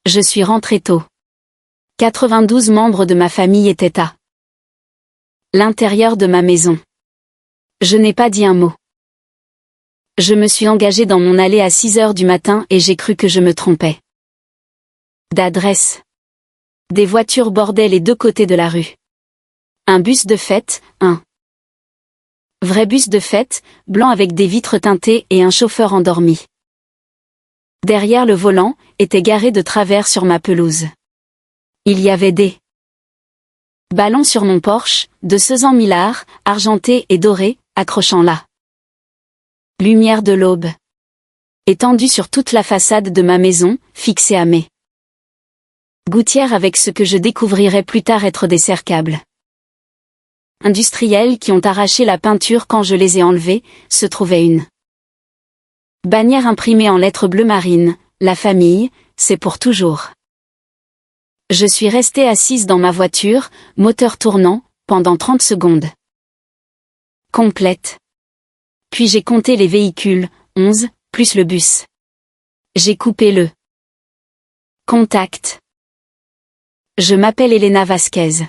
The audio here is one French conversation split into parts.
Je suis rentré tôt. 92 membres de ma famille étaient à l'intérieur de ma maison. Je n'ai pas dit un mot. Je me suis engagé dans mon allée à 6 heures du matin et j'ai cru que je me trompais d'adresse. Des voitures bordaient les deux côtés de la rue. Un bus de fête, un vrai bus de fête, blanc avec des vitres teintées et un chauffeur endormi. Derrière le volant, était garé de travers sur ma pelouse. Il y avait des ballons sur mon Porsche, de 200 millars, argentés et dorés, accrochant la lumière de l'aube. Étendue sur toute la façade de ma maison, fixée à mes gouttières avec ce que je découvrirais plus tard être des serre-câbles industriels qui ont arraché la peinture quand je les ai enlevés, se trouvait une bannière imprimée en lettres bleues marines, la famille, c'est pour toujours. Je suis restée assise dans ma voiture, moteur tournant, pendant 30 secondes. Complète. Puis j'ai compté les véhicules, 11, plus le bus. J'ai coupé le contact. Je m'appelle Elena Vasquez.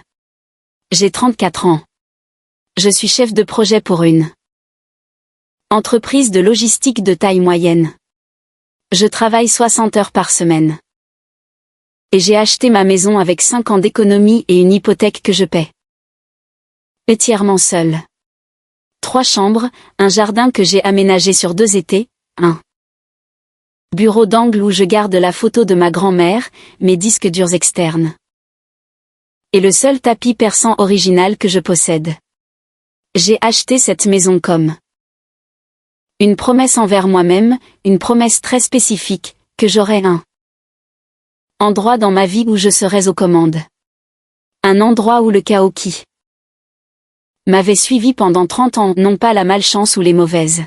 J'ai 34 ans. Je suis chef de projet pour une entreprise de logistique de taille moyenne. Je travaille 60 heures par semaine. Et j'ai acheté ma maison avec 5 ans d'économie et une hypothèque que je paie entièrement seule. 3 chambres, un jardin que j'ai aménagé sur 2 étés, un bureau d'angle où je garde la photo de ma grand-mère, mes disques durs externes. Et le seul tapis persan original que je possède. J'ai acheté cette maison comme une promesse envers moi-même, une promesse très spécifique, que j'aurais un endroit dans ma vie où je serais aux commandes. Un endroit où le chaos qui m'avait suivi pendant 30 ans, non pas la malchance ou les mauvaises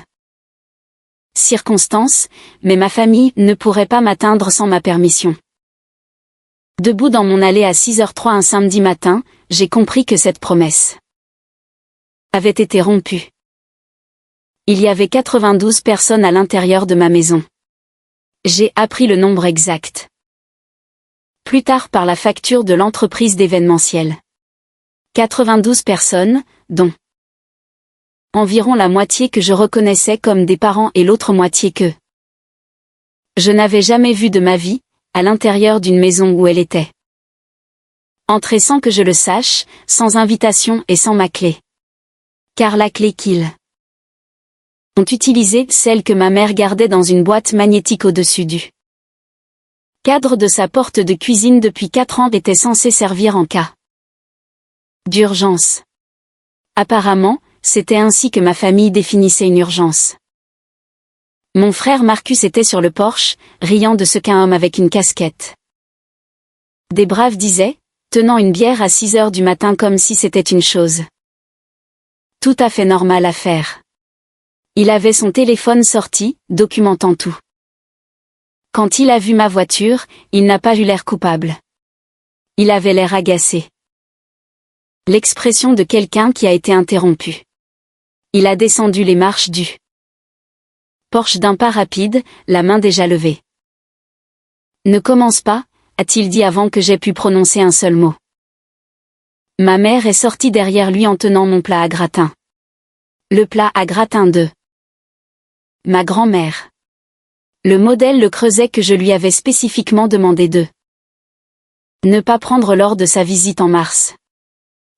circonstances, mais ma famille ne pourrait pas m'atteindre sans ma permission. Debout dans mon allée à 6h03 un samedi matin, j'ai compris que cette promesse avait été rompue. Il y avait 92 personnes à l'intérieur de ma maison. J'ai appris le nombre exact plus tard par la facture de l'entreprise d'événementiel. 92 personnes, dont environ la moitié que je reconnaissais comme des parents et l'autre moitié que je n'avais jamais vue de ma vie, à l'intérieur d'une maison où elle était entrée sans que je le sache, sans invitation et sans ma clé. Car la clé qu'ils ont utilisée, celle que ma mère gardait dans une boîte magnétique au-dessus du cadre de sa porte de cuisine depuis 4 ans, était censée servir en cas d'urgence. Apparemment, c'était ainsi que ma famille définissait une urgence. Mon frère Marcus était sur le porche, riant de ce qu'un homme avec une casquette des braves disait, tenant une bière à 6 heures du matin comme si c'était une chose tout à fait normale à faire. Il avait son téléphone sorti, documentant tout. Quand il a vu ma voiture, il n'a pas eu l'air coupable. Il avait l'air agacé. L'expression de quelqu'un qui a été interrompu. Il a descendu les marches du Porsche d'un pas rapide, la main déjà levée. Ne commence pas, a-t-il dit avant que j'aie pu prononcer un seul mot. Ma mère est sortie derrière lui en tenant mon plat à gratin. Le plat à gratin de ma grand-mère. Le modèle le creuset que je lui avais spécifiquement demandé de ne pas prendre lors de sa visite en mars.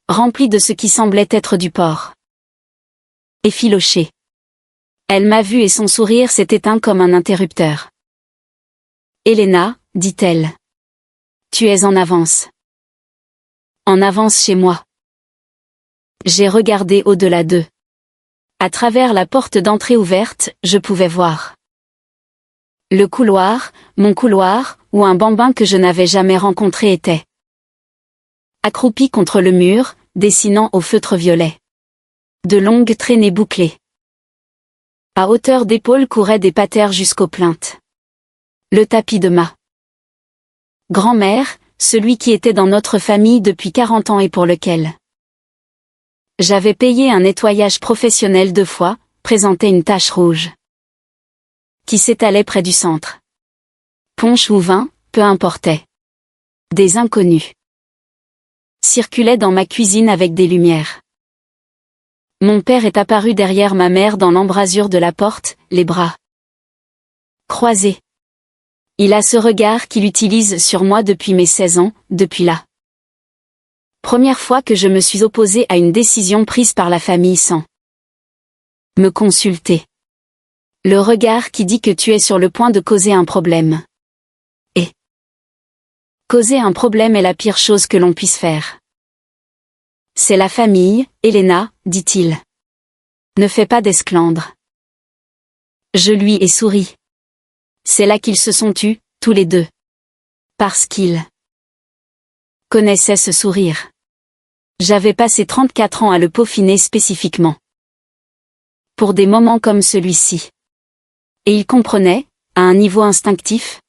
Rempli de ce qui semblait être du porc. Effiloché. Elle m'a vu et son sourire s'est éteint comme un interrupteur. Elena, dit-elle. Tu es en avance. En avance chez moi. J'ai regardé au-delà d'eux. À travers la porte d'entrée ouverte, je pouvais voir le couloir, mon couloir, où un bambin que je n'avais jamais rencontré était accroupi contre le mur, dessinant au feutre violet de longues traînées bouclées. À hauteur d'épaule couraient des patères jusqu'aux plaintes. Le tapis de ma grand-mère, celui qui était dans notre famille depuis 40 ans et pour lequel j'avais payé un nettoyage professionnel 2 fois, présentait une tache rouge qui s'étalait près du centre. Punch ou vin, peu importait. Des inconnus circulaient dans ma cuisine avec des lumières. Mon père est apparu derrière ma mère dans l'embrasure de la porte, les bras croisés. Il a ce regard qu'il utilise sur moi depuis mes 16 ans, depuis la première fois que je me suis opposée à une décision prise par la famille sans me consulter. Le regard qui dit que tu es sur le point de causer un problème. Et causer un problème est la pire chose que l'on puisse faire. C'est la famille, Elena, dit-il. Ne fais pas d'esclandre. Je lui ai souri. C'est là qu'ils se sont tus, tous les deux. Parce qu'ils connaissaient ce sourire. J'avais passé 34 ans à le peaufiner spécifiquement. Pour des moments comme celui-ci. Et il comprenait, à un niveau instinctif,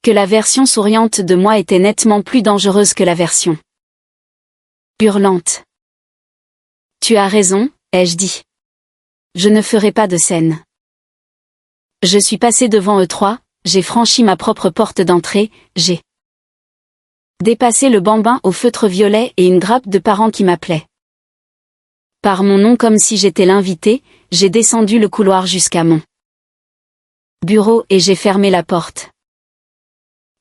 que la version souriante de moi était nettement plus dangereuse que la version hurlante. Tu as raison, ai-je dit. Je ne ferai pas de scène. Je suis passé devant eux trois, j'ai franchi ma propre porte d'entrée, j'ai dépassé le bambin au feutre violet et une grappe de parents qui m'appelaient par mon nom comme si j'étais l'invité, j'ai descendu le couloir jusqu'à mon bureau et j'ai fermé la porte.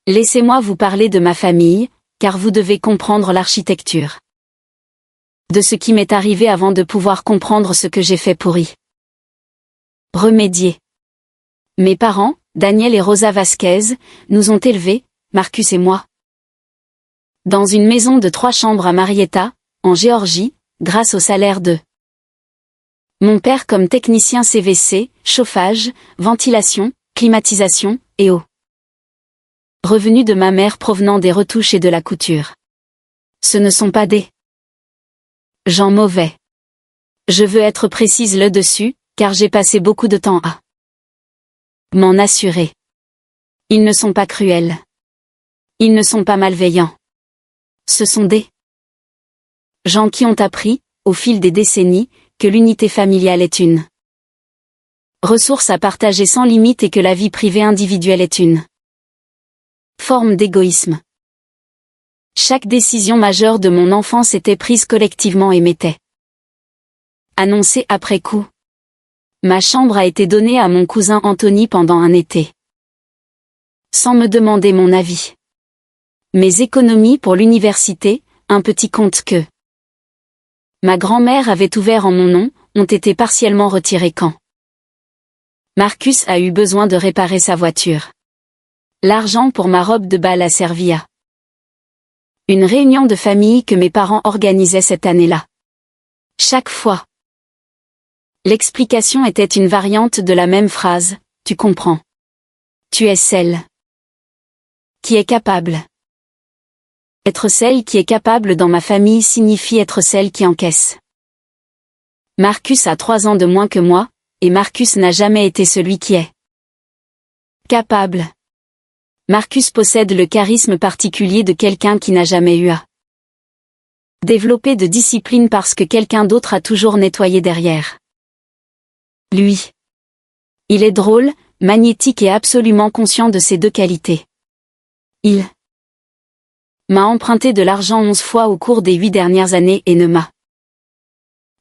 Laissez-moi vous parler de ma famille, car vous devez comprendre l'architecture de ce qui m'est arrivé avant de pouvoir comprendre ce que j'ai fait pour y remédier. Mes parents, Daniel et Rosa Vasquez, nous ont élevés, Marcus et moi, dans une maison de 3 chambres à Marietta, en Géorgie, grâce au salaire de mon père comme technicien CVC, chauffage, ventilation, climatisation, et au revenu de ma mère provenant des retouches et de la couture. Ce ne sont pas des gens mauvais. Je veux être précise là-dessus, car j'ai passé beaucoup de temps à m'en assurer. Ils ne sont pas cruels. Ils ne sont pas malveillants. Ce sont des gens qui ont appris, au fil des décennies, que l'unité familiale est une ressource à partager sans limite et que la vie privée individuelle est une forme d'égoïsme. Chaque décision majeure de mon enfance était prise collectivement et m'était annoncée après coup. Ma chambre a été donnée à mon cousin Anthony pendant un été, sans me demander mon avis. Mes économies pour l'université, un petit compte que ma grand-mère avait ouvert en mon nom, ont été partiellement retirées quand Marcus a eu besoin de réparer sa voiture. L'argent pour ma robe de bal a servi à une réunion de famille que mes parents organisaient cette année-là. Chaque fois, l'explication était une variante de la même phrase, tu comprends. Tu es celle qui est capable. Être celle qui est capable dans ma famille signifie être celle qui encaisse. Marcus a 3 ans de moins que moi, et Marcus n'a jamais été celui qui est capable. Marcus possède le charisme particulier de quelqu'un qui n'a jamais eu à développer de discipline parce que quelqu'un d'autre a toujours nettoyé derrière lui. Il est drôle, magnétique et absolument conscient de ces 2 qualités. Il m'a emprunté de l'argent 11 fois au cours des 8 dernières années et ne m'a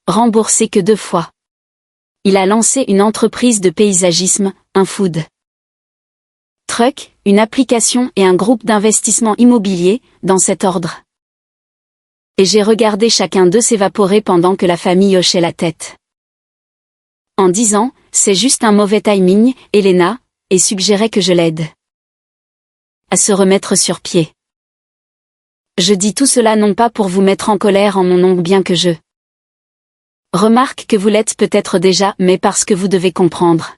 remboursé que 2 fois. Il a lancé une entreprise de paysagisme, un food truck, une application et un groupe d'investissement immobilier, dans cet ordre. Et j'ai regardé chacun d'eux s'évaporer pendant que la famille hochait la tête. En disant, c'est juste un mauvais timing, Elena, et suggérait que je l'aide à se remettre sur pied. Je dis tout cela non pas pour vous mettre en colère en mon nom bien que je remarque que vous l'êtes peut-être déjà, mais parce que vous devez comprendre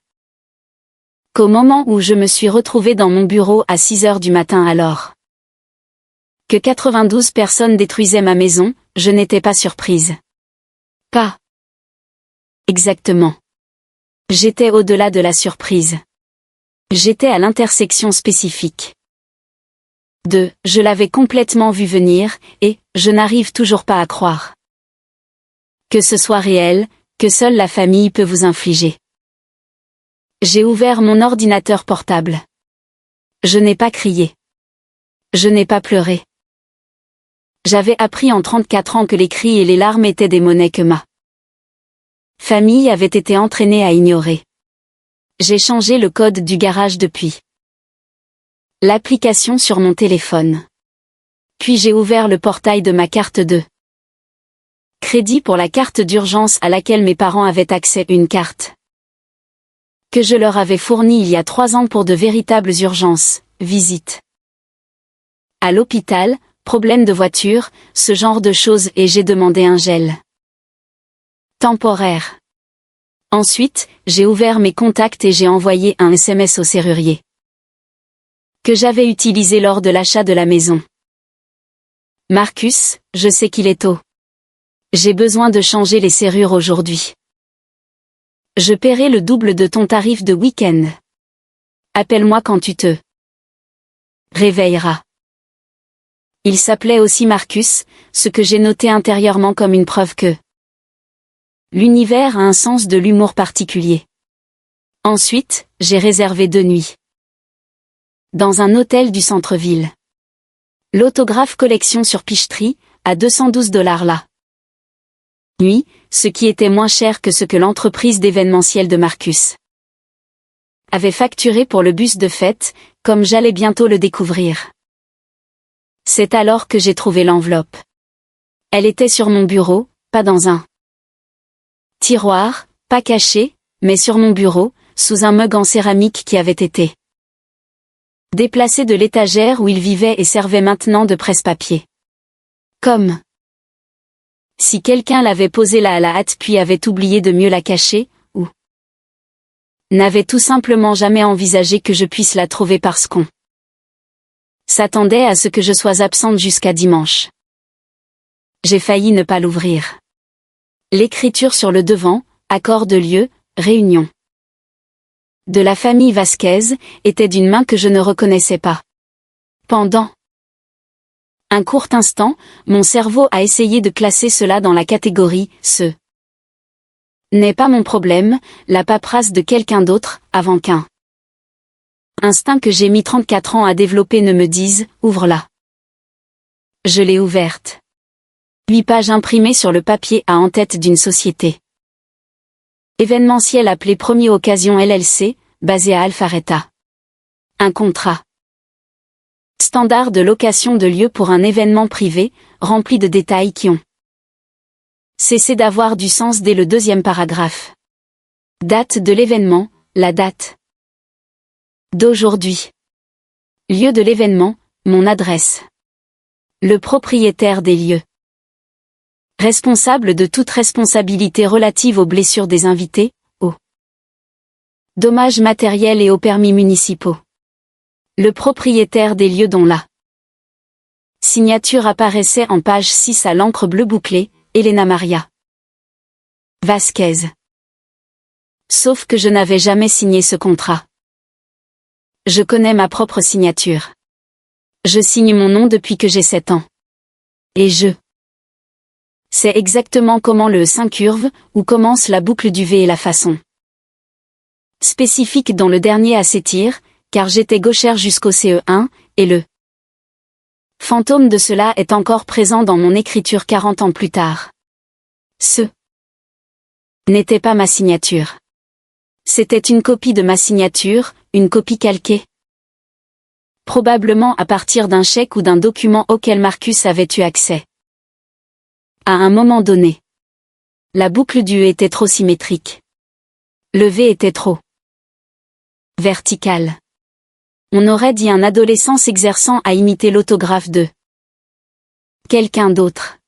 qu'au moment où je me suis retrouvée dans mon bureau à 6 heures du matin alors que 92 personnes détruisaient ma maison, je n'étais pas surprise. Pas exactement. J'étais au-delà de la surprise. J'étais à l'intersection spécifique. Je l'avais complètement vu venir, et je n'arrive toujours pas à croire que ce soit réel, que seule la famille peut vous infliger. J'ai ouvert mon ordinateur portable. Je n'ai pas crié. Je n'ai pas pleuré. J'avais appris en 34 ans que les cris et les larmes étaient des monnaies que ma famille avait été entraînée à ignorer. J'ai changé le code du garage depuis l'application sur mon téléphone. Puis j'ai ouvert le portail de ma carte de crédit pour la carte d'urgence à laquelle mes parents avaient accès, une carte que je leur avais fournie il y a 3 ans pour de véritables urgences, visites à l'hôpital, problème de voiture, ce genre de choses, et j'ai demandé un gel temporaire. Ensuite, j'ai ouvert mes contacts et j'ai envoyé un SMS au serrurier que j'avais utilisé lors de l'achat de la maison. Marcus, je sais qu'il est tôt. J'ai besoin de changer les serrures aujourd'hui. Je paierai le double de ton tarif de week-end. Appelle-moi quand tu te réveilleras. Il s'appelait aussi Marcus, ce que j'ai noté intérieurement comme une preuve que l'univers a un sens de l'humour particulier. Ensuite, j'ai réservé 2 nuits dans un hôtel du centre-ville. L'autographe collection sur Picheterie, à $212 la nuit, ce qui était moins cher que ce que l'entreprise d'événementiel de Marcus avait facturé pour le bus de fête, comme j'allais bientôt le découvrir. C'est alors que j'ai trouvé l'enveloppe. Elle était sur mon bureau, pas dans un tiroir, pas caché, mais sur mon bureau, sous un mug en céramique qui avait été déplacé de l'étagère où il vivait et servait maintenant de presse-papier. Comme si quelqu'un l'avait posée là à la hâte puis avait oublié de mieux la cacher, ou n'avait tout simplement jamais envisagé que je puisse la trouver parce qu'on s'attendait à ce que je sois absente jusqu'à dimanche. J'ai failli ne pas l'ouvrir. L'écriture sur le devant, accord de lieu, réunion de la famille Vasquez, était d'une main que je ne reconnaissais pas. Pendant un court instant, mon cerveau a essayé de classer cela dans la catégorie « ce n'est pas mon problème », la paperasse de quelqu'un d'autre, avant qu'un instinct que j'ai mis 34 ans à développer ne me dise « ouvre-la ». Je l'ai ouverte. 8 pages imprimées sur le papier à en tête d'une société événementielle appelée Premier Occasion LLC, basée à Alpharetta. Un contrat standard de location de lieu pour un événement privé, rempli de détails qui ont cessé d'avoir du sens dès le 2e paragraphe. Date de l'événement, la date d'aujourd'hui. Lieu de l'événement, mon adresse. Le propriétaire des lieux. Responsable de toute responsabilité relative aux blessures des invités, aux dommages matériels et aux permis municipaux. Le propriétaire des lieux dont la signature apparaissait en page 6 à l'encre bleue bouclée, Elena Maria Vasquez. Sauf que je n'avais jamais signé ce contrat. Je connais ma propre signature. Je signe mon nom depuis que j'ai 7 ans. Et je sais exactement comment le E s'incurve, où commence la boucle du V et la façon spécifique dont le dernier A s'étire, car j'étais gauchère jusqu'au CE1, et le fantôme de cela est encore présent dans mon écriture 40 ans plus tard. Ce n'était pas ma signature. C'était une copie de ma signature, une copie calquée. Probablement à partir d'un chèque ou d'un document auquel Marcus avait eu accès. À un moment donné, la boucle du E était trop symétrique. Le V était trop vertical. On aurait dit un adolescent s'exerçant à imiter l'autographe de quelqu'un d'autre.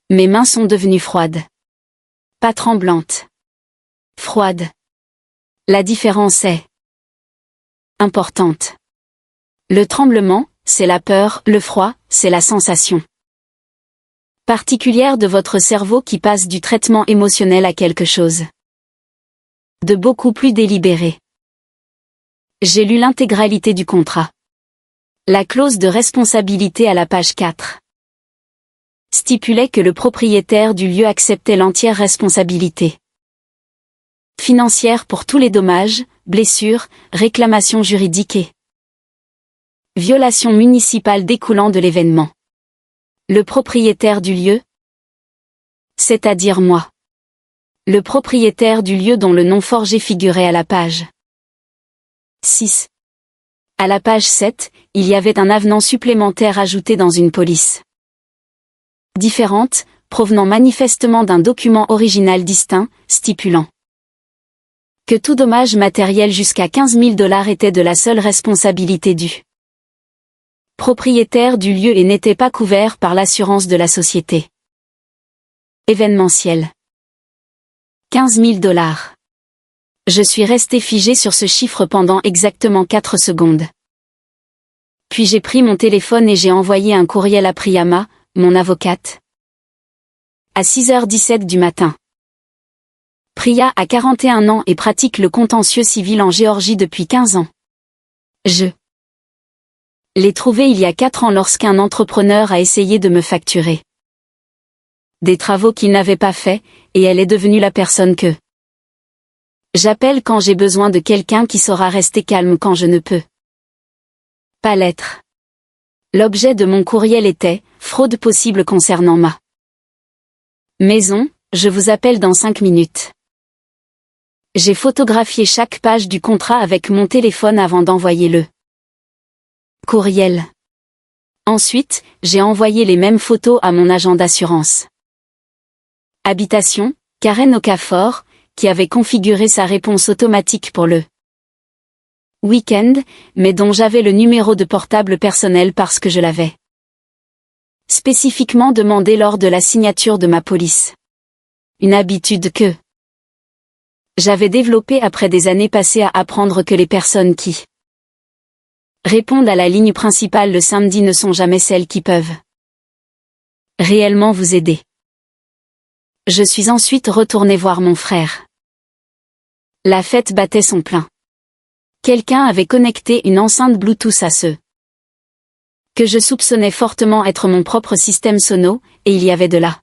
Mes mains sont devenues froides. Pas tremblantes. Froides. La différence est importante. Le tremblement, c'est la peur, le froid, c'est la sensation particulière de votre cerveau qui passe du traitement émotionnel à quelque chose de beaucoup plus délibéré. J'ai lu l'intégralité du contrat. La clause de responsabilité à la page 4 stipulait que le propriétaire du lieu acceptait l'entière responsabilité financière pour tous les dommages, blessures, réclamations juridiques et Violation municipale découlant de l'événement. Le propriétaire du lieu, c'est-à-dire moi. Le propriétaire du lieu dont le nom forgé figurait à la page 6. À la page 7, il y avait un avenant supplémentaire ajouté dans une police différente, provenant manifestement d'un document original distinct, stipulant que tout dommage matériel jusqu'à 15 000 $ était de la seule responsabilité du propriétaire du lieu et n'était pas couvert par l'assurance de la société événementielle. 15 000 $. Je suis resté figé sur ce chiffre pendant exactement 4 secondes. Puis j'ai pris mon téléphone et j'ai envoyé un courriel à Priyama, mon avocate. À 6h17 du matin. Priya a 41 ans et pratique le contentieux civil en Géorgie depuis 15 ans. Je l'ai trouvé il y a 4 ans lorsqu'un entrepreneur a essayé de me facturer des travaux qu'il n'avait pas faits, et elle est devenue la personne que j'appelle quand j'ai besoin de quelqu'un qui saura rester calme quand je ne peux pas l'être. L'objet de mon courriel était « Fraude possible concernant ma maison, je vous appelle dans 5 minutes ». J'ai photographié chaque page du contrat avec mon téléphone avant d'envoyer le courriel. Ensuite, j'ai envoyé les mêmes photos à mon agent d'assurance habitation, Karen Okafor, qui avait configuré sa réponse automatique pour le week-end, mais dont j'avais le numéro de portable personnel parce que je l'avais spécifiquement demandé lors de la signature de ma police. Une habitude que j'avais développée après des années passées à apprendre que les personnes qui répondent à la ligne principale le samedi ne sont jamais celles qui peuvent réellement vous aider. Je suis ensuite retourné voir mon frère. La fête battait son plein. Quelqu'un avait connecté une enceinte Bluetooth à ce que je soupçonnais fortement être mon propre système sono, et il y avait de la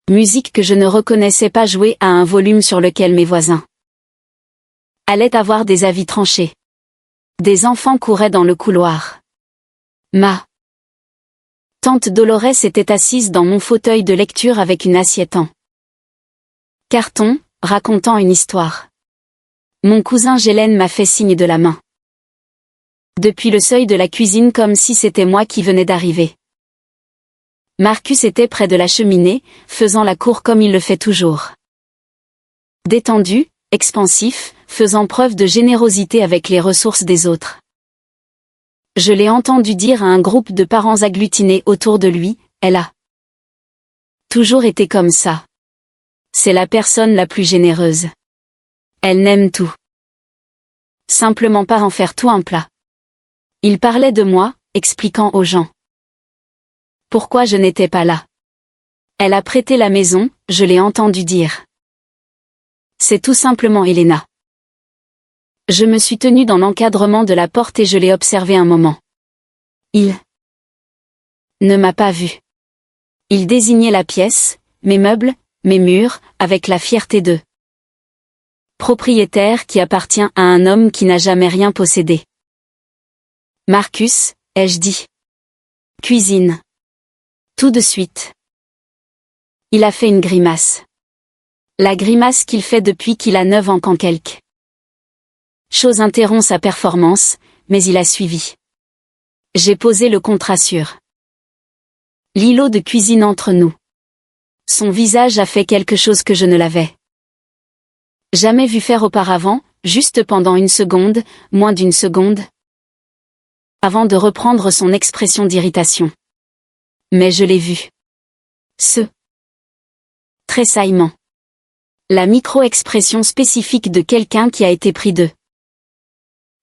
musique que je ne reconnaissais pas jouer à un volume sur lequel mes voisins allaient avoir des avis tranchés. Des enfants couraient dans le couloir. Ma tante Dolores était assise dans mon fauteuil de lecture avec une assiette en carton, racontant une histoire. Mon cousin Gélène m'a fait signe de la main depuis le seuil de la cuisine comme si c'était moi qui venais d'arriver. Marcus était près de la cheminée, faisant la cour comme il le fait toujours. Détendu, expansif, faisant preuve de générosité avec les ressources des autres. Je l'ai entendu dire à un groupe de parents agglutinés autour de lui, elle a toujours été comme ça. C'est la personne la plus généreuse. Elle n'aime tout simplement pas en faire tout un plat. Il parlait de moi, expliquant aux gens pourquoi je n'étais pas là. Elle a prêté la maison, je l'ai entendu dire. C'est tout simplement Elena. Je me suis tenu dans l'encadrement de la porte et je l'ai observé un moment. Il ne m'a pas vu. Il désignait la pièce, mes meubles, mes murs, avec la fierté de propriétaire qui appartient à un homme qui n'a jamais rien possédé. Marcus, ai-je dit. Cuisine. Tout de suite. Il a fait une grimace. La grimace qu'il fait depuis qu'il a 9 ans quand quelque chose interrompt sa performance, mais il a suivi. J'ai posé le contrat sur l'îlot de cuisine entre nous. Son visage a fait quelque chose que je ne l'avais jamais vu faire auparavant, juste pendant une seconde, moins d'une seconde, avant de reprendre son expression d'irritation. Mais je l'ai vu. Ce tressaillement. La micro-expression spécifique de quelqu'un qui a été pris de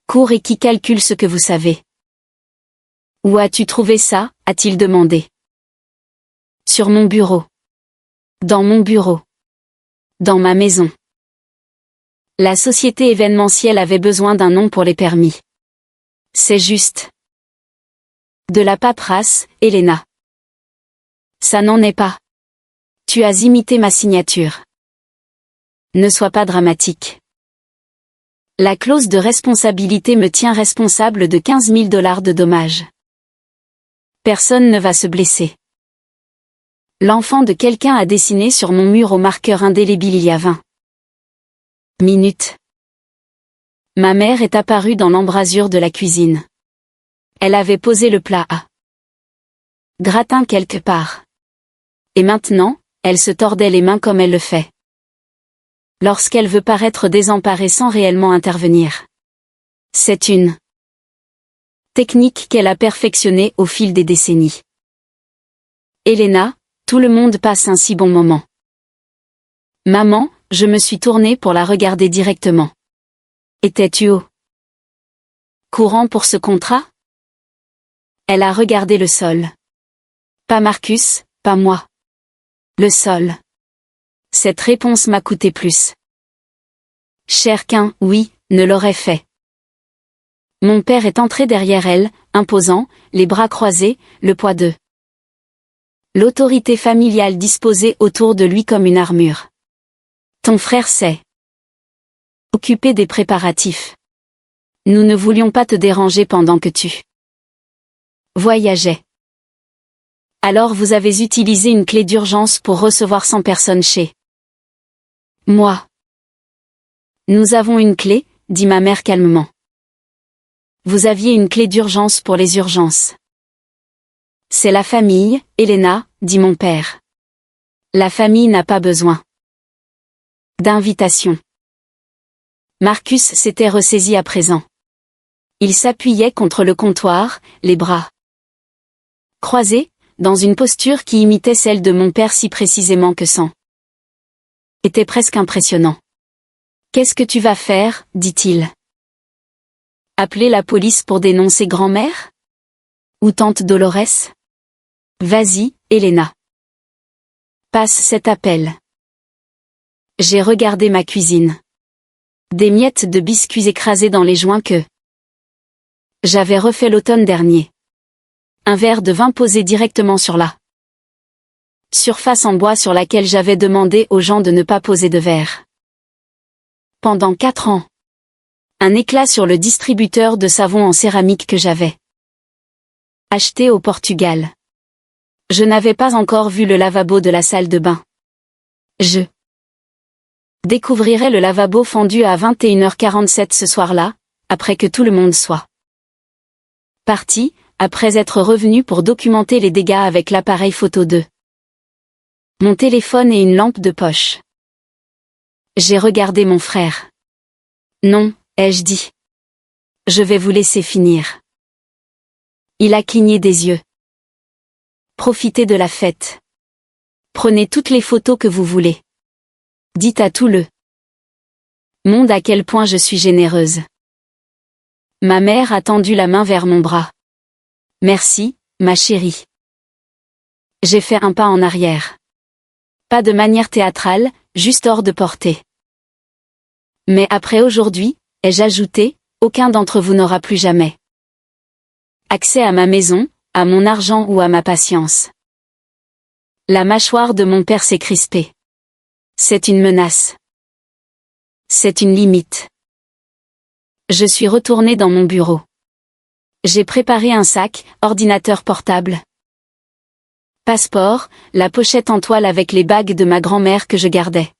court et qui calcule ce que vous savez. Où as-tu trouvé ça, a-t-il demandé. Sur mon bureau. Dans mon bureau. Dans ma maison. La société événementielle avait besoin d'un nom pour les permis. C'est juste. De la paperasse, Elena. Ça n'en est pas. Tu as imité ma signature. Ne sois pas dramatique. La clause de responsabilité me tient responsable de 15 000 $ de dommages. Personne ne va se blesser. L'enfant de quelqu'un a dessiné sur mon mur au marqueur indélébile il y a 20 minutes. Ma mère est apparue dans l'embrasure de la cuisine. Elle avait posé le plat à gratin quelque part. Et maintenant, elle se tordait les mains comme elle le fait lorsqu'elle veut paraître désemparée sans réellement intervenir. C'est une technique qu'elle a perfectionnée au fil des décennies. Elena, tout le monde passe un si bon moment. Maman, je me suis tournée pour la regarder directement. Étais-tu au courant pour ce contrat? Elle a regardé le sol. Pas Marcus, pas moi. Le sol. Cette réponse m'a coûté plus cher qu'un « oui » ne l'aurait fait. Mon père est entré derrière elle, imposant, les bras croisés, le poids de l'autorité familiale disposée autour de lui comme une armure. Ton frère s'est occupé des préparatifs. Nous ne voulions pas te déranger pendant que tu voyageais. Alors vous avez utilisé une clé d'urgence pour recevoir 100 personnes chez moi. Nous avons une clé, dit ma mère calmement. Vous aviez une clé d'urgence pour les urgences. C'est la famille, Elena, dit mon père. La famille n'a pas besoin d'invitation. Marcus s'était ressaisi à présent. Il s'appuyait contre le comptoir, les bras croisés, dans une posture qui imitait celle de mon père si précisément que son était presque impressionnant. Qu'est-ce que tu vas faire, dit-il. Appeler la police pour dénoncer grand-mère? Ou tante Dolores? Vas-y, Elena. Passe cet appel. J'ai regardé ma cuisine. Des miettes de biscuits écrasés dans les joints que j'avais refait l'automne dernier. Un verre de vin posé directement sur la surface en bois sur laquelle j'avais demandé aux gens de ne pas poser de verre. Pendant 4 ans. Un éclat sur le distributeur de savon en céramique que j'avais acheté au Portugal. Je n'avais pas encore vu le lavabo de la salle de bain. Je découvrirai le lavabo fendu à 21h47 ce soir-là, après que tout le monde soit parti, après être revenu pour documenter les dégâts avec l'appareil photo de mon téléphone et une lampe de poche. J'ai regardé mon frère. Non, ai-je dit. Je vais vous laisser finir. Il a cligné des yeux. Profitez de la fête. Prenez toutes les photos que vous voulez. Dites à tout le monde à quel point je suis généreuse. Ma mère a tendu la main vers mon bras. Merci, ma chérie. J'ai fait un pas en arrière. Pas de manière théâtrale, juste hors de portée. Mais après aujourd'hui, ai-je ajouté, aucun d'entre vous n'aura plus jamais accès à ma maison, à mon argent ou à ma patience. La mâchoire de mon père s'est crispée. C'est une menace. C'est une limite. Je suis retournée dans mon bureau. J'ai préparé un sac, ordinateur portable, passeport, la pochette en toile avec les bagues de ma grand-mère que je gardais.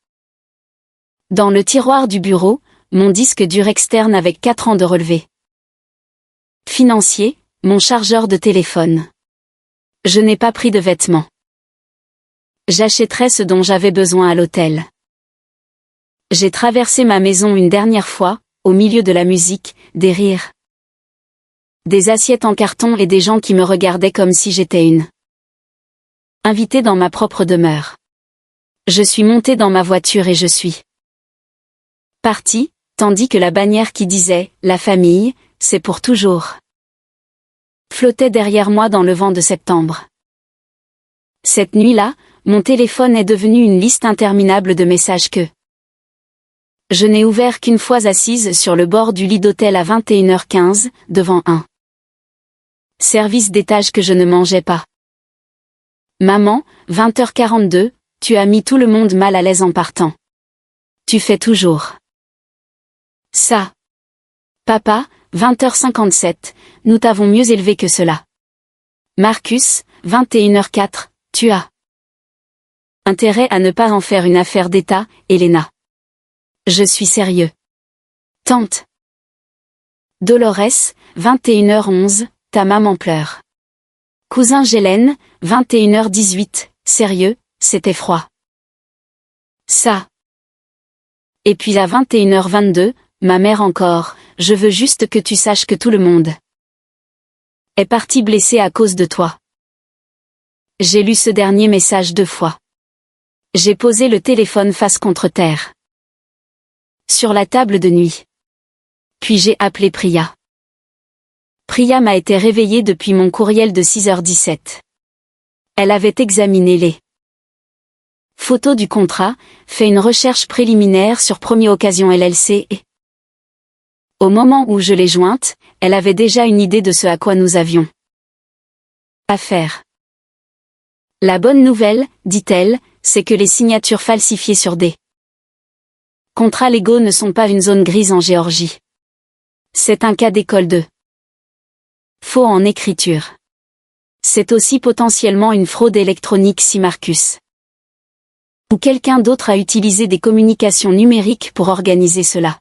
Dans le tiroir du bureau, mon disque dur externe avec 4 ans de relevé financier, mon chargeur de téléphone. Je n'ai pas pris de vêtements. J'achèterai ce dont j'avais besoin à l'hôtel. J'ai traversé ma maison une dernière fois, au milieu de la musique, des rires, des assiettes en carton et des gens qui me regardaient comme si j'étais une invitée dans ma propre demeure. Je suis montée dans ma voiture et je suis partie, tandis que la bannière qui disait « La famille, c'est pour toujours » flottait derrière moi dans le vent de septembre. Cette nuit-là, mon téléphone est devenu une liste interminable de messages que je n'ai ouvert qu'une fois assise sur le bord du lit d'hôtel à 21h15, devant un service d'étage que je ne mangeais pas. Maman, 20h42, tu as mis tout le monde mal à l'aise en partant. Tu fais toujours ça. Papa, 20h57, nous t'avons mieux élevé que cela. Marcus, 21h04, tu as intérêt à ne pas en faire une affaire d'État, Elena. Je suis sérieux. Tante. Dolores, 21h11, ta maman pleure. Cousin Gélène, 21h18, sérieux, c'était froid. Ça. Et puis à 21h22, ma mère encore, je veux juste que tu saches que tout le monde est parti blessé à cause de toi. J'ai lu ce dernier message 2 fois. J'ai posé le téléphone face contre terre. Sur la table de nuit. Puis j'ai appelé Priya. Priya m'a été réveillée depuis mon courriel de 6h17. Elle avait examiné les photos du contrat, fait une recherche préliminaire sur Premier Occasion LLC et au moment où je l'ai jointe, elle avait déjà une idée de ce à quoi nous avions affaire. La bonne nouvelle, dit-elle, c'est que les signatures falsifiées sur des contrats légaux ne sont pas une zone grise en Géorgie. C'est un cas d'école de faux en écriture. C'est aussi potentiellement une fraude électronique si Marcus ou quelqu'un d'autre a utilisé des communications numériques pour organiser cela.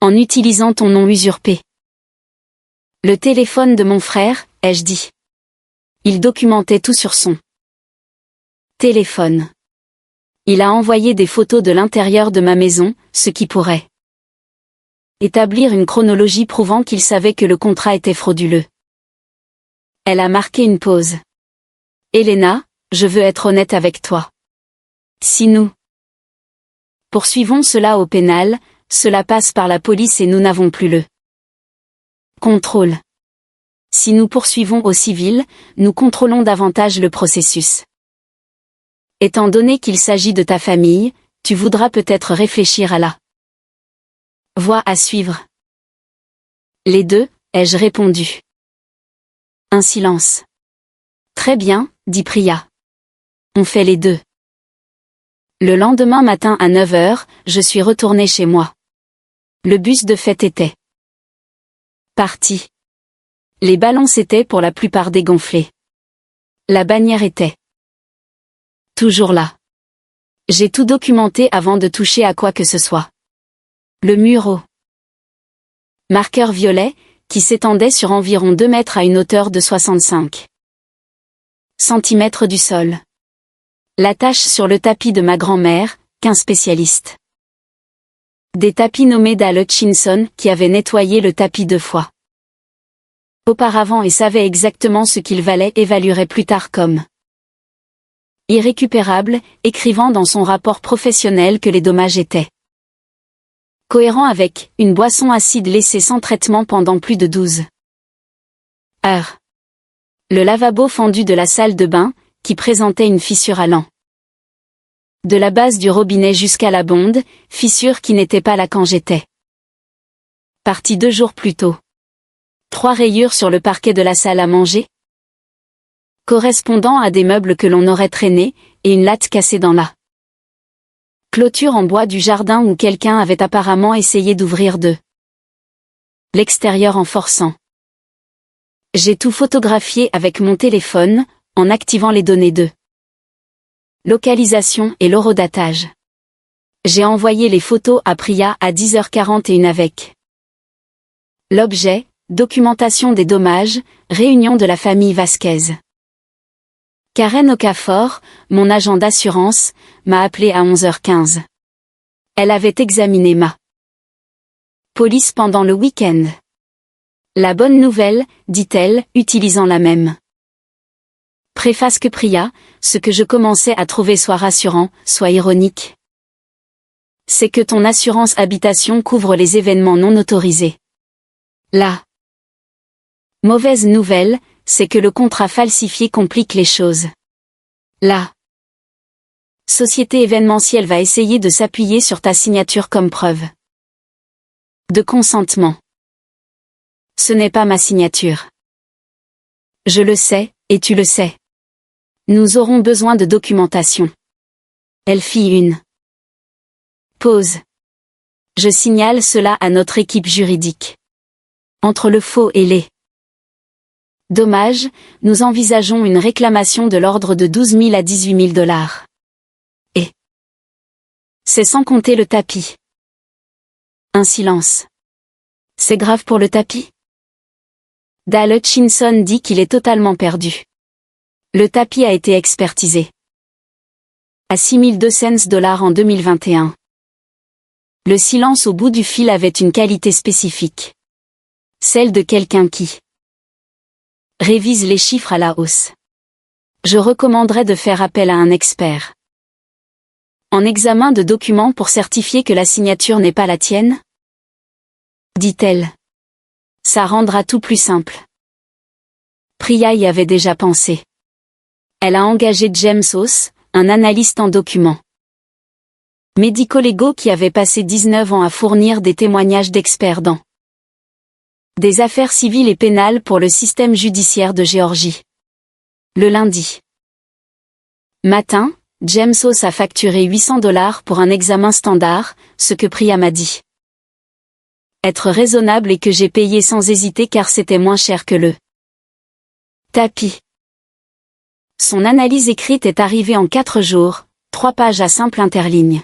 En utilisant ton nom usurpé. Le téléphone de mon frère, ai-je dit. Il documentait tout sur son téléphone. Il a envoyé des photos de l'intérieur de ma maison, ce qui pourrait établir une chronologie prouvant qu'il savait que le contrat était frauduleux. Elle a marqué une pause. Elena, je veux être honnête avec toi. Si nous poursuivons cela au pénal, cela passe par la police et nous n'avons plus le contrôle. Si nous poursuivons au civil, nous contrôlons davantage le processus. Étant donné qu'il s'agit de ta famille, tu voudras peut-être réfléchir à la voie à suivre. Les deux, ai-je répondu. Un silence. Très bien, dit Priya. On fait les deux. Le lendemain matin à 9h, je suis retournée chez moi. Le bus de fête était parti. Les ballons s'étaient pour la plupart dégonflés. La bannière était toujours là. J'ai tout documenté avant de toucher à quoi que ce soit. Le mur au marqueur violet, qui s'étendait sur environ 2 mètres à une hauteur de 65 centimètres du sol. La tache sur le tapis de ma grand-mère, qu'un spécialiste des tapis nommé Dale Hutchinson qui avait nettoyé le tapis 2 fois auparavant et savait exactement ce qu'il valait évaluerait plus tard comme irrécupérable, écrivant dans son rapport professionnel que les dommages étaient cohérents avec une boisson acide laissée sans traitement pendant plus de 12 heures. Le lavabo fendu de la salle de bain, qui présentait une fissure allant de la base du robinet jusqu'à la bonde, fissure qui n'était pas là quand j'étais parti 2 jours plus tôt. 3 rayures sur le parquet de la salle à manger, correspondant à des meubles que l'on aurait traînés, et une latte cassée dans la clôture en bois du jardin où quelqu'un avait apparemment essayé d'ouvrir de l'extérieur en forçant. J'ai tout photographié avec mon téléphone, en activant les données de localisation et l'horodatage. J'ai envoyé les photos à Priya à 10h41 avec l'objet, documentation des dommages, réunion de la famille Vasquez. Karen Okafor, mon agent d'assurance, m'a appelé à 11h15. Elle avait examiné ma police pendant le week-end. La bonne nouvelle, dit-elle, utilisant la même préface que Priya, ce que je commençais à trouver soit rassurant, soit ironique. C'est que ton assurance habitation couvre les événements non autorisés. La mauvaise nouvelle, c'est que le contrat falsifié complique les choses. La société événementielle va essayer de s'appuyer sur ta signature comme preuve de consentement. Ce n'est pas ma signature. Je le sais, et tu le sais. Nous aurons besoin de documentation. Elle fit une pause. Je signale cela à notre équipe juridique. Entre le faux et les dommages, nous envisageons une réclamation de l'ordre de 12 000 à 18 000 $. Et c'est sans compter le tapis. Un silence. C'est grave pour le tapis? Dale Hutchinson dit qu'il est totalement perdu. Le tapis a été expertisé à 6200 $ en 2021. Le silence au bout du fil avait une qualité spécifique. Celle de quelqu'un qui révise les chiffres à la hausse. Je recommanderais de faire appel à un expert en examen de documents pour certifier que la signature n'est pas la tienne? Dit-elle. Ça rendra tout plus simple. Priya y avait déjà pensé. Elle a engagé James Hoss, un analyste en documents médico-légaux qui avait passé 19 ans à fournir des témoignages d'experts dans des affaires civiles et pénales pour le système judiciaire de Géorgie. Le lundi matin, James Hoss a facturé 800 $ pour un examen standard, ce que Priya m'a dit être raisonnable et que j'ai payé sans hésiter car c'était moins cher que le tapis. Son analyse écrite est arrivée en 4 jours, 3 pages à simple interligne.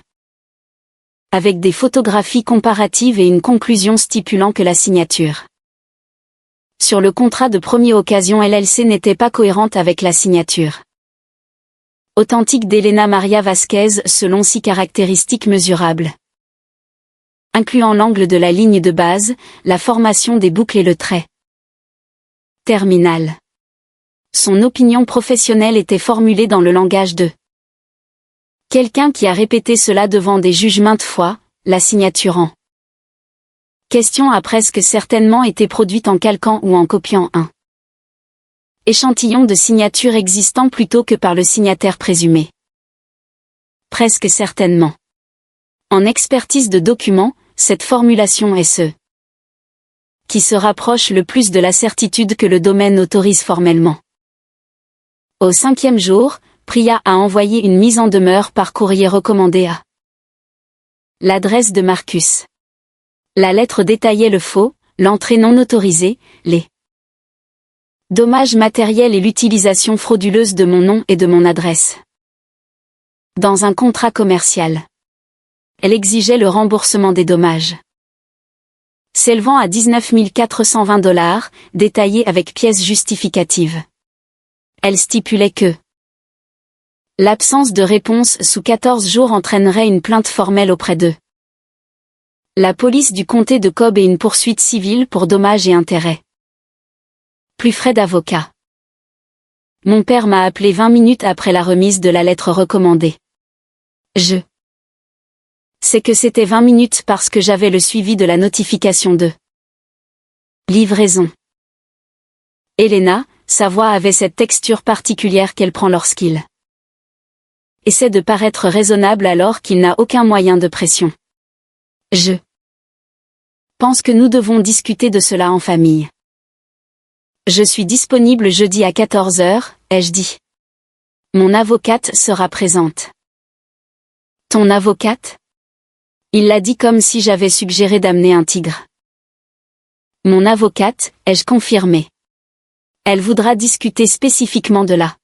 Avec des photographies comparatives et une conclusion stipulant que la signature sur le contrat de première occasion LLC n'était pas cohérente avec la signature authentique d'Elena Maria Vasquez selon 6 caractéristiques mesurables, incluant l'angle de la ligne de base, la formation des boucles et le trait terminal. Son opinion professionnelle était formulée dans le langage de quelqu'un qui a répété cela devant des juges maintes fois, la signature en question a presque certainement été produite en calquant ou en copiant un échantillon de signature existant plutôt que par le signataire présumé. Presque certainement. En expertise de documents, cette formulation est ce qui se rapproche le plus de la certitude que le domaine autorise formellement. Au 5e jour, Priya a envoyé une mise en demeure par courrier recommandé à l'adresse de Marcus. La lettre détaillait le faux, l'entrée non autorisée, les dommages matériels et l'utilisation frauduleuse de mon nom et de mon adresse dans un contrat commercial. Elle exigeait le remboursement des dommages s'élevant à 19 420 $, détaillé avec pièces justificatives. Elle stipulait que l'absence de réponse sous 14 jours entraînerait une plainte formelle auprès de la police du comté de Cobb et une poursuite civile pour dommages et intérêts. Plus frais d'avocat. Mon père m'a appelé 20 minutes après la remise de la lettre recommandée. Je sais que c'était 20 minutes parce que j'avais le suivi de la notification de livraison. Elena, sa voix avait cette texture particulière qu'elle prend lorsqu'il essaie de paraître raisonnable alors qu'il n'a aucun moyen de pression. Je pense que nous devons discuter de cela en famille. Je suis disponible jeudi à 14 h, ai-je dit. Mon avocate sera présente. Ton avocate? Il l'a dit comme si j'avais suggéré d'amener un tigre. Mon avocate, ai-je confirmé. Elle voudra discuter spécifiquement de la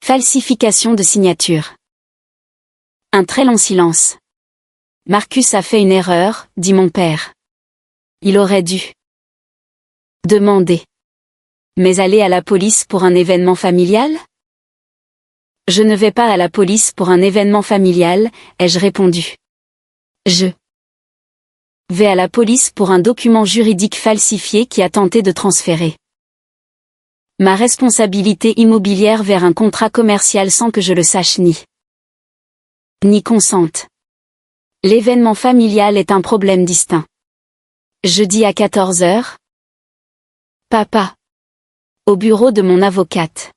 falsification de signature. Un très long silence. Marcus a fait une erreur, dit mon père. Il aurait dû demander. Mais aller à la police pour un événement familial? Je ne vais pas à la police pour un événement familial, ai-je répondu. Je vais à la police pour un document juridique falsifié qui a tenté de transférer ma responsabilité immobilière vers un contrat commercial sans que je le sache ni consente. L'événement familial est un problème distinct. Jeudi à 14 h. Papa. Au bureau de mon avocate.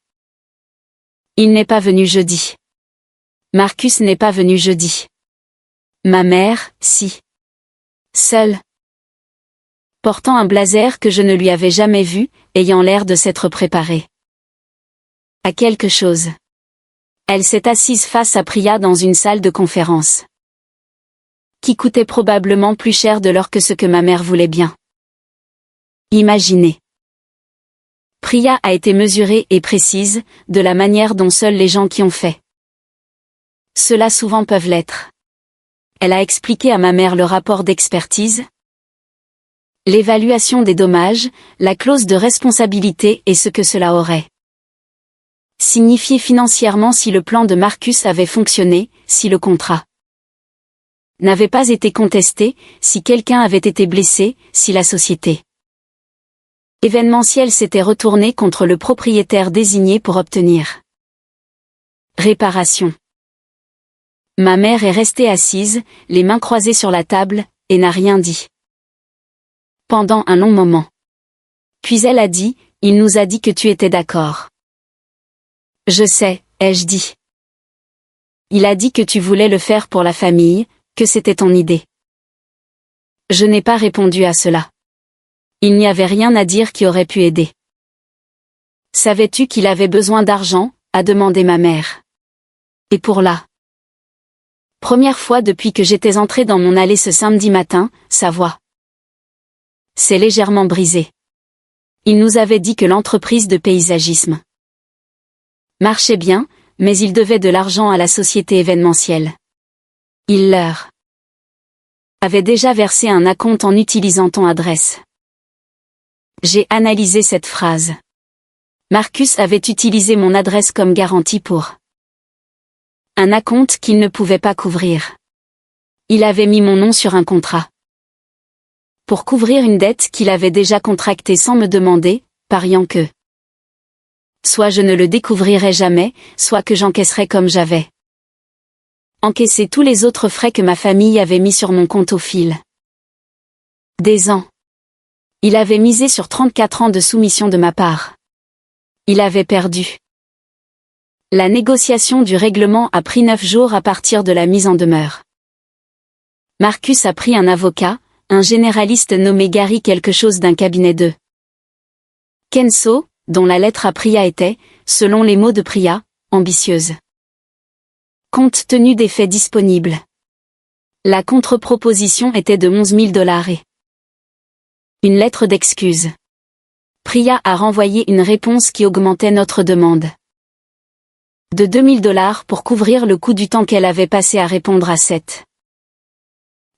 Il n'est pas venu jeudi. Marcus n'est pas venu jeudi. Ma mère, si. Seule. Portant un blazer que je ne lui avais jamais vu, ayant l'air de s'être préparée à quelque chose. Elle s'est assise face à Priya dans une salle de conférence. qui coûtait probablement plus cher de l'or que ce que ma mère voulait bien. Imaginez. Priya a été mesurée et précise, de la manière dont seuls les gens qui ont fait cela souvent peuvent l'être. Elle a expliqué à ma mère le rapport d'expertise, l'évaluation des dommages, la clause de responsabilité et ce que cela aurait signifié financièrement si le plan de Marcus avait fonctionné, si le contrat n'avait pas été contesté, si quelqu'un avait été blessé, si la société événementielle s'était retournée contre le propriétaire désigné pour obtenir réparation. Ma mère est restée assise, les mains croisées sur la table, et n'a rien dit. Pendant un long moment. Puis elle a dit, il nous a dit que tu étais d'accord. Je sais, ai-je dit. Il a dit que tu voulais le faire pour la famille, que c'était ton idée. Je n'ai pas répondu à cela. Il n'y avait rien à dire qui aurait pu aider. Savais-tu qu'il avait besoin d'argent, a demandé ma mère. Et pour la première fois depuis que j'étais entrée dans mon allée ce samedi matin, sa voix s'est légèrement brisée. Il nous avait dit que l'entreprise de paysagisme marchait bien, mais il devait de l'argent à la société événementielle. Il leur avait déjà versé un acompte en utilisant ton adresse. J'ai analysé cette phrase. Marcus avait utilisé mon adresse comme garantie pour un acompte qu'il ne pouvait pas couvrir. Il avait mis mon nom sur un contrat pour couvrir une dette qu'il avait déjà contractée sans me demander, pariant que soit je ne le découvrirais jamais, soit que j'encaisserais comme j'avais encaissé tous les autres frais que ma famille avait mis sur mon compte au fil des ans. Il avait misé sur 34 ans de soumission de ma part. Il avait perdu. La négociation du règlement a pris 9 jours à partir de la mise en demeure. Marcus a pris un avocat, un généraliste nommé Gary quelque chose d'un cabinet de Kenso, dont la lettre à Priya était, selon les mots de Priya, ambitieuse. Compte tenu des faits disponibles. La contre-proposition était de 11 000 $ et une lettre d'excuse. Priya a renvoyé une réponse qui augmentait notre demande de 2 000 $ pour couvrir le coût du temps qu'elle avait passé à répondre à cette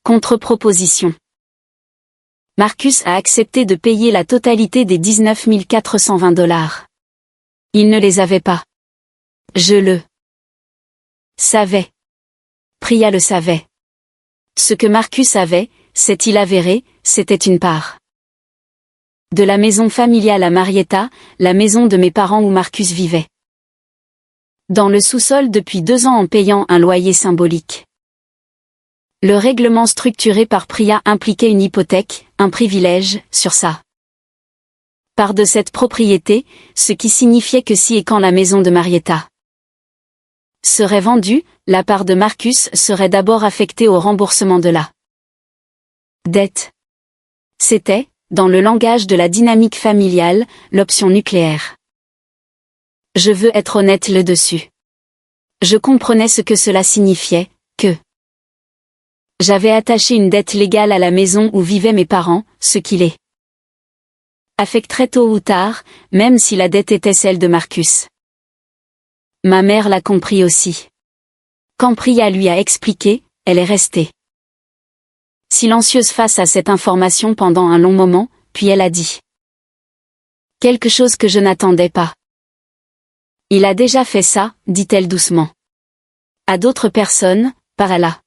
contre-proposition. Marcus a accepté de payer la totalité des 19 420 $. Il ne les avait pas. Je le savais. Priya le savait. Ce que Marcus avait, c'est-il avéré, c'était une part de la maison familiale à Marietta, la maison de mes parents où Marcus vivait dans le sous-sol depuis 2 ans en payant un loyer symbolique. Le règlement structuré par Priya impliquait une hypothèque, un privilège, sur sa part de cette propriété, ce qui signifiait que si et quand la maison de Marietta serait vendue, la part de Marcus serait d'abord affectée au remboursement de la dette. C'était, dans le langage de la dynamique familiale, l'option nucléaire. Je veux être honnête là-dessus. Je comprenais ce que cela signifiait, que j'avais attaché une dette légale à la maison où vivaient mes parents, ce qui les affecterait tôt ou tard, même si la dette était celle de Marcus. Ma mère l'a compris aussi. Quand Priya lui a expliqué, elle est restée silencieuse face à cette information pendant un long moment, puis elle a dit quelque chose que je n'attendais pas. Il a déjà fait ça, dit-elle doucement. À d'autres personnes, pas à la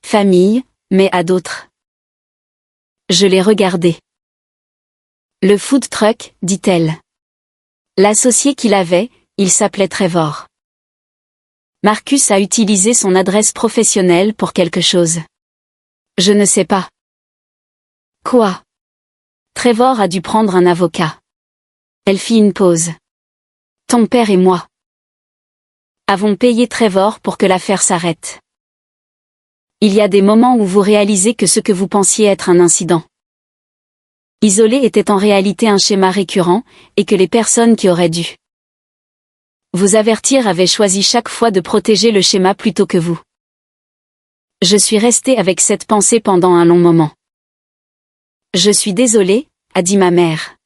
famille, mais à d'autres. Je l'ai regardé. Le food truck, dit-elle. L'associé qu'il avait, il s'appelait Trevor. Marcus a utilisé son adresse professionnelle pour quelque chose. Je ne sais pas. Quoi? Trevor a dû prendre un avocat. Elle fit une pause. Ton père et moi avons payé Trevor pour que l'affaire s'arrête. Il y a des moments où vous réalisez que ce que vous pensiez être un incident isolé était en réalité un schéma récurrent, et que les personnes qui auraient dû vous avertir avaient choisi chaque fois de protéger le schéma plutôt que vous. Je suis restée avec cette pensée pendant un long moment. Je suis désolée, a dit ma mère.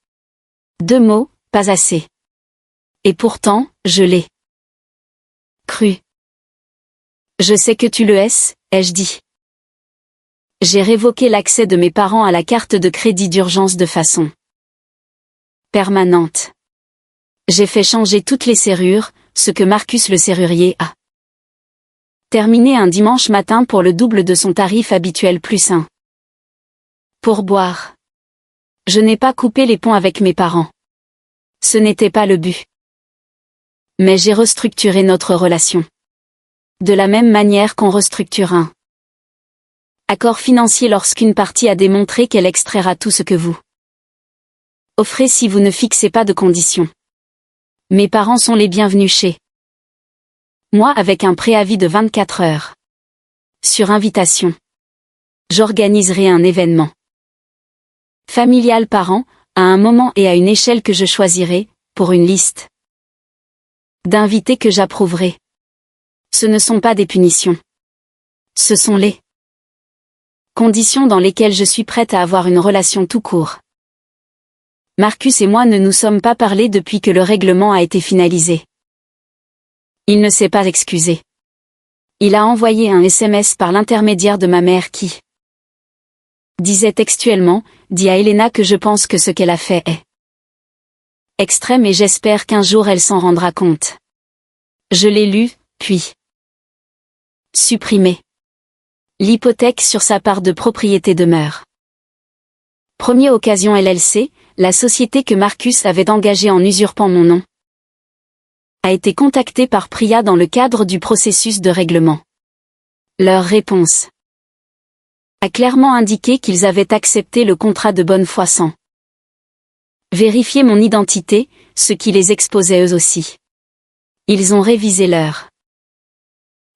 2 mots, pas assez. Et pourtant, je l'ai cru. Je sais que tu le es, ai-je dit. J'ai révoqué l'accès de mes parents à la carte de crédit d'urgence de façon permanente. J'ai fait changer toutes les serrures, ce que Marcus le serrurier a terminé un dimanche matin pour le double de son tarif habituel plus un pourboire. Je n'ai pas coupé les ponts avec mes parents. Ce n'était pas le but. Mais j'ai restructuré notre relation. De la même manière qu'on restructure un accord financier lorsqu'une partie a démontré qu'elle extraira tout ce que vous offrez si vous ne fixez pas de conditions. Mes parents sont les bienvenus chez moi avec un préavis de 24 heures. Sur invitation. J'organiserai un événement familial par an, à un moment et à une échelle que je choisirai, pour une liste d'invités que j'approuverai. Ce ne sont pas des punitions. Ce sont les conditions dans lesquelles je suis prête à avoir une relation tout court. Marcus et moi ne nous sommes pas parlé depuis que le règlement a été finalisé. Il ne s'est pas excusé. Il a envoyé un SMS par l'intermédiaire de ma mère qui disait textuellement, dis à Elena que je pense que ce qu'elle a fait est extrême et j'espère qu'un jour elle s'en rendra compte. Je l'ai lu, puis supprimé. L'hypothèque sur sa part de propriété demeure. Première occasion LLC, la société que Marcus avait engagée en usurpant mon nom, a été contactée par Priya dans le cadre du processus de règlement. Leur réponse a clairement indiqué qu'ils avaient accepté le contrat de bonne foi sans vérifier mon identité, ce qui les exposait eux aussi. Ils ont révisé leur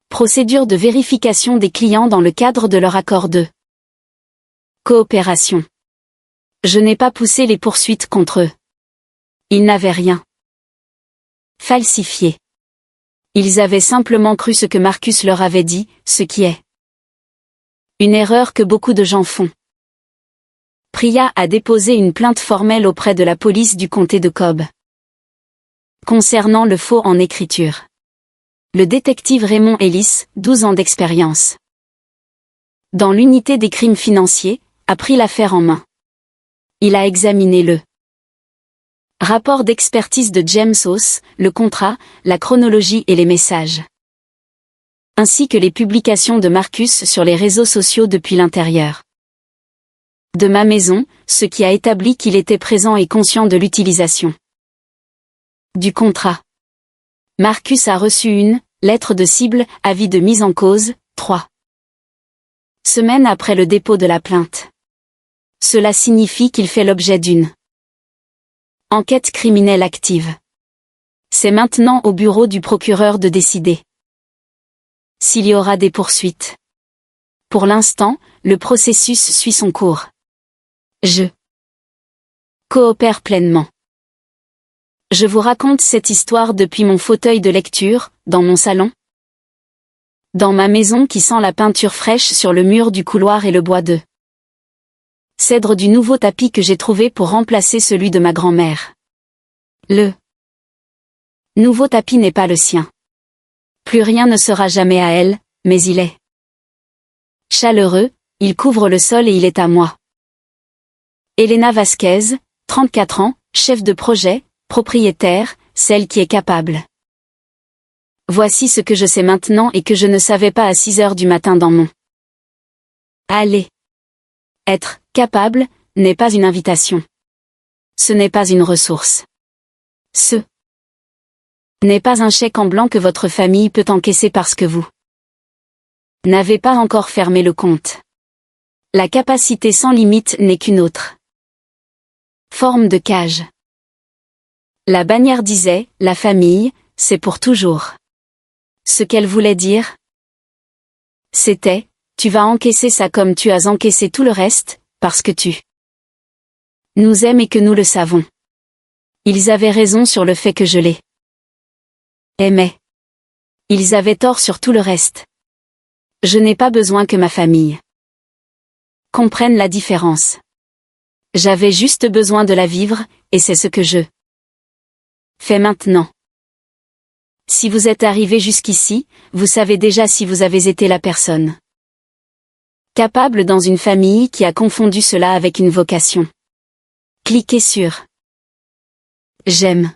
procédure de vérification des clients dans le cadre de leur accord de coopération. Je n'ai pas poussé les poursuites contre eux. Ils n'avaient rien falsifié. Ils avaient simplement cru ce que Marcus leur avait dit, ce qui est une erreur que beaucoup de gens font. Priya a déposé une plainte formelle auprès de la police du comté de Cobb concernant le faux en écriture. Le détective Raymond Ellis, 12 ans d'expérience dans l'unité des crimes financiers, a pris l'affaire en main. Il a examiné le rapport d'expertise de James Hoss, le contrat, la chronologie et les messages, ainsi que les publications de Marcus sur les réseaux sociaux depuis l'intérieur de ma maison, ce qui a établi qu'il était présent et conscient de l'utilisation du contrat. Marcus a reçu une lettre de cible, avis de mise en cause, 3 semaines après le dépôt de la plainte. Cela signifie qu'il fait l'objet d'une enquête criminelle active. C'est maintenant au bureau du procureur de décider s'il y aura des poursuites. Pour l'instant, le processus suit son cours. Je coopère pleinement. Je vous raconte cette histoire depuis mon fauteuil de lecture, dans mon salon. Dans ma maison qui sent la peinture fraîche sur le mur du couloir et le bois de cèdre du nouveau tapis que j'ai trouvé pour remplacer celui de ma grand-mère. Le nouveau tapis n'est pas le sien. Plus rien ne sera jamais à elle, mais il est chaleureux, il couvre le sol et il est à moi. Elena Vasquez, 34 ans, chef de projet, propriétaire, celle qui est capable. Voici ce que je sais maintenant et que je ne savais pas à 6 heures du matin dans mon aller. Être capable n'est pas une invitation. Ce n'est pas une ressource. Ce n'est pas un chèque en blanc que votre famille peut encaisser parce que vous n'avez pas encore fermé le compte. La capacité sans limite n'est qu'une autre forme de cage. La bannière disait, la famille, c'est pour toujours. Ce qu'elle voulait dire, c'était, tu vas encaisser ça comme tu as encaissé tout le reste, parce que tu nous aimes et que nous le savons. Ils avaient raison sur le fait que je les aimais. Ils avaient tort sur tout le reste. Je n'ai pas besoin que ma famille comprenne la différence. J'avais juste besoin de la vivre, et c'est ce que je fais maintenant. Si vous êtes arrivé jusqu'ici, vous savez déjà si vous avez été la personne capable dans une famille qui a confondu cela avec une vocation. Cliquez sur J'aime.